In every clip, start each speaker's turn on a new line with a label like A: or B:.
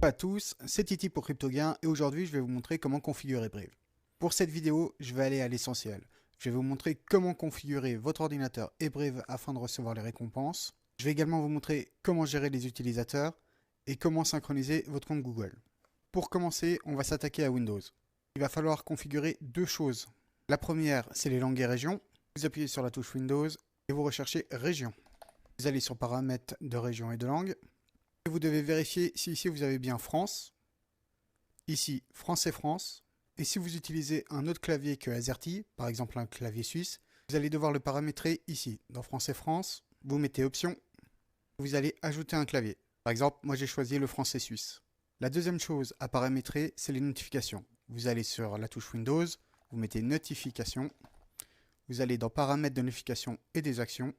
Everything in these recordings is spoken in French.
A: à tous, c'est Titi pour CryptoGain et aujourd'hui je vais vous montrer comment configurer Brave. Pour cette vidéo, je vais aller à l'essentiel. Je vais vous montrer comment configurer votre ordinateur et Brave afin de recevoir les récompenses. Je vais également vous montrer comment gérer les utilisateurs et comment synchroniser votre compte Google. Pour commencer, on va s'attaquer à Windows. Il va falloir configurer deux choses. La première, c'est les langues et régions. Vous appuyez sur la touche Windows et vous recherchez Région. Vous allez sur Paramètres de région et de langue. Vous devez vérifier si ici vous avez bien France, ici France et France, et si vous utilisez un autre clavier que AZERTY, par exemple un clavier suisse, vous allez devoir le paramétrer ici. Dans France et France, vous mettez Option, vous allez ajouter un clavier. Par exemple, moi j'ai choisi le français suisse. La deuxième chose à paramétrer, c'est les notifications. Vous allez sur la touche Windows, vous mettez Notifications, vous allez dans Paramètres de notification et des actions,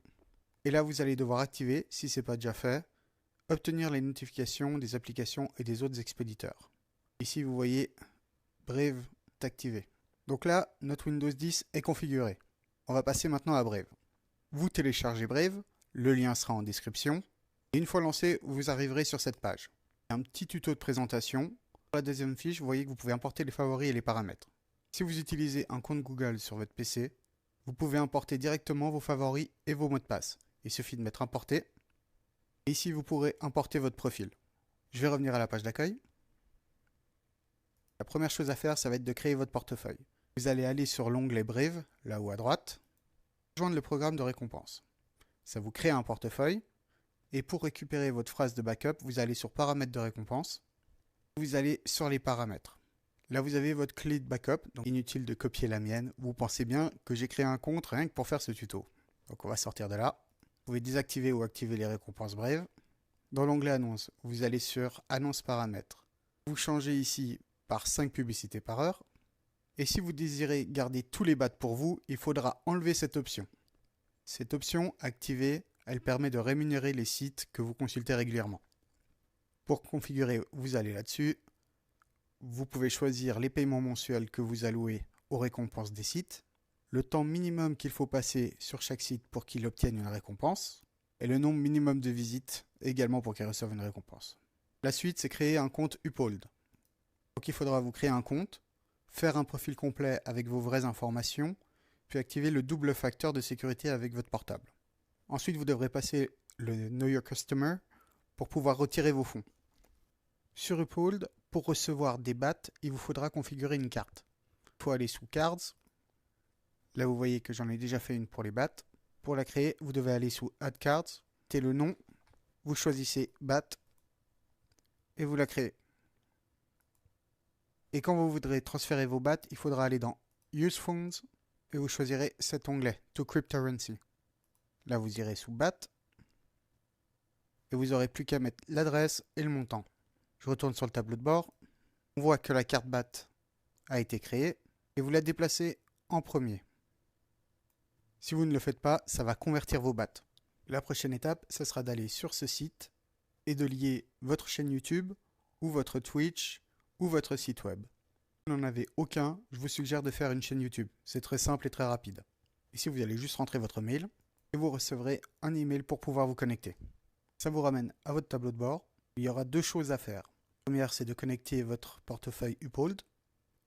A: et là vous allez devoir activer, si ce n'est pas déjà fait, obtenir les notifications des applications et des autres expéditeurs. Ici, vous voyez Brave est activé. Donc là, notre Windows 10 est configuré. On va passer maintenant à Brave. Vous téléchargez Brave, le lien sera en description. Et une fois lancé, vous arriverez sur cette page. Un petit tuto de présentation. Dans la deuxième fiche, vous voyez que vous pouvez importer les favoris et les paramètres. Si vous utilisez un compte Google sur votre PC, vous pouvez importer directement vos favoris et vos mots de passe. Il suffit de mettre importer. Et ici, vous pourrez importer votre profil. Je vais revenir à la page d'accueil. La première chose à faire, ça va être de créer votre portefeuille. Vous allez aller sur l'onglet Brave, là-haut à droite, rejoindre le programme de récompense. Ça vous crée un portefeuille. Et pour récupérer votre phrase de backup, vous allez sur Paramètres de récompense. Vous allez sur les paramètres. Là, vous avez votre clé de backup. Donc, inutile de copier la mienne. Vous pensez bien que j'ai créé un compte rien que pour faire ce tuto. Donc, on va sortir de là. Vous pouvez désactiver ou activer les récompenses Brave. Dans l'onglet Annonce, vous allez sur Annonce paramètres. Vous changez ici par 5 publicités par heure. Et si vous désirez garder tous les bats pour vous, il faudra enlever cette option. Cette option activée, elle permet de rémunérer les sites que vous consultez régulièrement. Pour configurer, vous allez là-dessus. Vous pouvez choisir les paiements mensuels que vous allouez aux récompenses des sites, le temps minimum qu'il faut passer sur chaque site pour qu'il obtienne une récompense, et le nombre minimum de visites également pour qu'il reçoive une récompense. La suite, c'est créer un compte Uphold. Donc il faudra vous créer un compte, faire un profil complet avec vos vraies informations, puis activer le double facteur de sécurité avec votre portable. Ensuite, vous devrez passer le Know Your Customer pour pouvoir retirer vos fonds. Sur Uphold, pour recevoir des bats, il vous faudra configurer une carte. Il faut aller sous Cards. Là, vous voyez que j'en ai déjà fait une pour les bats. Pour la créer, vous devez aller sous Add Cards, mettez le nom, vous choisissez BAT et vous la créez. Et quand vous voudrez transférer vos BAT, il faudra aller dans Use Funds et vous choisirez cet onglet To Cryptocurrency. Là, vous irez sous BAT et vous n'aurez plus qu'à mettre l'adresse et le montant. Je retourne sur le tableau de bord. On voit que la carte BAT a été créée et vous la déplacez en premier. Si vous ne le faites pas, ça va convertir vos BAT. La prochaine étape, ce sera d'aller sur ce site et de lier votre chaîne YouTube ou votre Twitch ou votre site web. Si vous n'en avez aucun, je vous suggère de faire une chaîne YouTube. C'est très simple et très rapide. Ici, vous allez juste rentrer votre mail et vous recevrez un email pour pouvoir vous connecter. Ça vous ramène à votre tableau de bord. Il y aura deux choses à faire. La première, c'est de connecter votre portefeuille Uphold.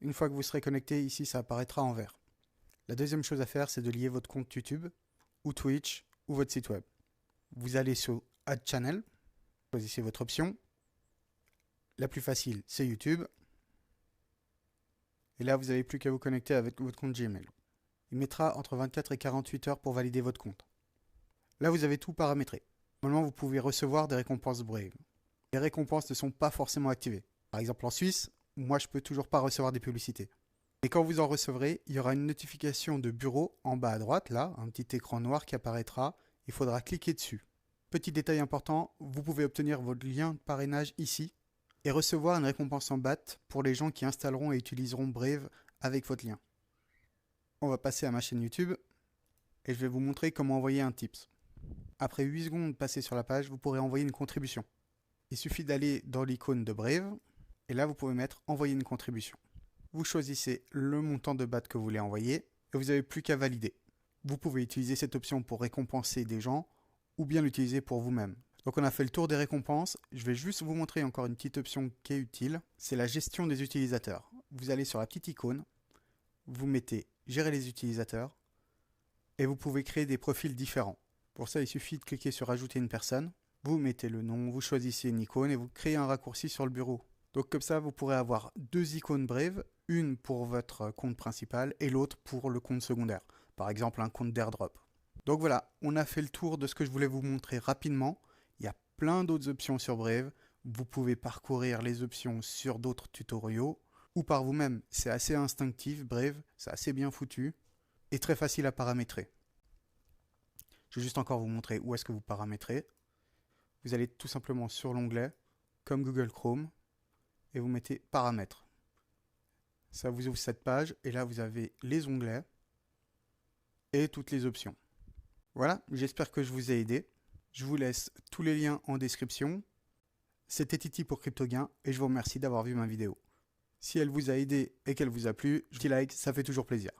A: Une fois que vous serez connecté, ici, ça apparaîtra en vert. La deuxième chose à faire, c'est de lier votre compte YouTube ou Twitch ou votre site web. Vous allez sur Add Channel, choisissez votre option. La plus facile, c'est YouTube. Et là, vous n'avez plus qu'à vous connecter avec votre compte Gmail. Il mettra entre 24 et 48 heures pour valider votre compte. Là, vous avez tout paramétré. Normalement, vous pouvez recevoir des récompenses Brave. Les récompenses ne sont pas forcément activées. Par exemple, en Suisse, moi, je ne peux toujours pas recevoir des publicités. Et quand vous en recevrez, il y aura une notification de bureau en bas à droite, là, un petit écran noir qui apparaîtra. Il faudra cliquer dessus. Petit détail important, vous pouvez obtenir votre lien de parrainage ici et recevoir une récompense en BAT pour les gens qui installeront et utiliseront Brave avec votre lien. On va passer à ma chaîne YouTube et je vais vous montrer comment envoyer un tips. Après 8 secondes passées sur la page, vous pourrez envoyer une contribution. Il suffit d'aller dans l'icône de Brave et là vous pouvez mettre envoyer une contribution. Vous choisissez le montant de BAT que vous voulez envoyer et vous n'avez plus qu'à valider. Vous pouvez utiliser cette option pour récompenser des gens ou bien l'utiliser pour vous-même. Donc on a fait le tour des récompenses. Je vais juste vous montrer encore une petite option qui est utile. C'est la gestion des utilisateurs. Vous allez sur la petite icône, vous mettez gérer les utilisateurs et vous pouvez créer des profils différents. Pour ça, il suffit de cliquer sur ajouter une personne. Vous mettez le nom, vous choisissez une icône et vous créez un raccourci sur le bureau. Donc comme ça, vous pourrez avoir deux icônes Brave, une pour votre compte principal et l'autre pour le compte secondaire. Par exemple, un compte d'airdrop. Donc voilà, on a fait le tour de ce que je voulais vous montrer rapidement. Il y a plein d'autres options sur Brave. Vous pouvez parcourir les options sur d'autres tutoriaux ou par vous-même. C'est assez instinctif, Brave, c'est assez bien foutu et très facile à paramétrer. Je vais juste encore vous montrer où est-ce que vous paramétrez. Vous allez tout simplement sur l'onglet, comme Google Chrome, et vous mettez paramètres. Ça vous ouvre cette page et là vous avez les onglets et toutes les options. Voilà, j'espère que je vous ai aidé. Je vous laisse tous les liens en description. C'était Titi pour CryptoGain et je vous remercie d'avoir vu ma vidéo. Si elle vous a aidé et qu'elle vous a plu, petit like, ça fait toujours plaisir.